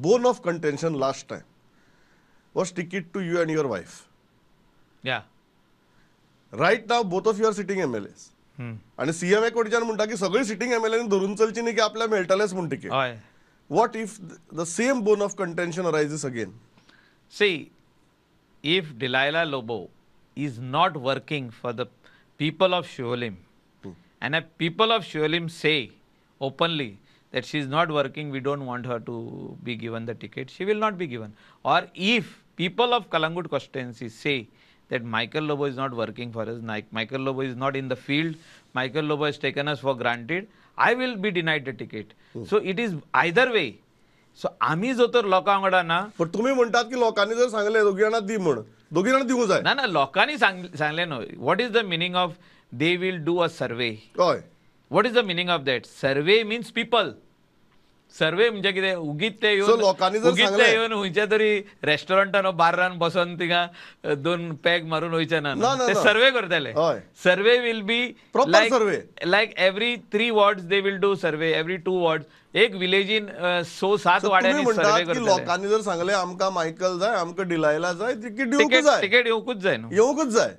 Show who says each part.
Speaker 1: bone of contention last time was ticket to you and your wife.
Speaker 2: Yeah.
Speaker 1: Right now, both of you are sitting MLAs. आणि CM एक कडच्यान म्हणटा की सगळी sitting एमएलएनी धरून चलची न्ही की आपल्याला मेळटलेच म्हण तिकेट.
Speaker 2: हय.
Speaker 1: What if the same bone of contention arises again?
Speaker 2: See, if Delilah Lobo is not working for the people of Shuolim, and if people of Shuolim say openly that she is not working, we don't want her to be given the ticket, she will not be given. Or if people of Kalangut constituency say that Michael Lobo is not working for us, Michael Lobo is not in the field, Michael Lobo has taken us for granted, I will be denied the ticket. So it is either way. So आम्ही जो तर लोकांकडा ना,
Speaker 1: पण तुम्ही म्हणतात की लोकांनी जर सांगले दोघी जाणां दी म्हण, दोघी जाणां दिवू जाय.
Speaker 2: ना ना लोकांनी सांगले no. What is the meaning of they will do a survey?
Speaker 1: हय.
Speaker 2: What is the meaning of that? Survey means people. Survey म्हणजे कितें? उगीत ते
Speaker 1: So लोकांनी जर
Speaker 2: उगीत
Speaker 1: सांगलें-
Speaker 2: ते येवन खंयच्या तरी रेस्टॉरंटान बारान बसून थिंगा दोन पॅग मारून वयचे ना.
Speaker 1: ना, ना,
Speaker 2: ते
Speaker 1: ना.
Speaker 2: सर्वे करतले.
Speaker 1: हय.
Speaker 2: Survey will be
Speaker 1: Proper survey.
Speaker 2: like every 3 wards they will do survey, every 2 wards. एक विलेजीन 6-7
Speaker 1: तुम्ही
Speaker 2: वाड्यांनी सर्वे
Speaker 1: म्हणतात की
Speaker 2: करतले.
Speaker 1: लोकांनी जर सांगले आमका मायकल जाय, आमका डिलायला जाय, तिकीट दिवूंकच जाय.
Speaker 2: तिकेट येवकूच जाय न्हू.
Speaker 1: येवूंकच जाय.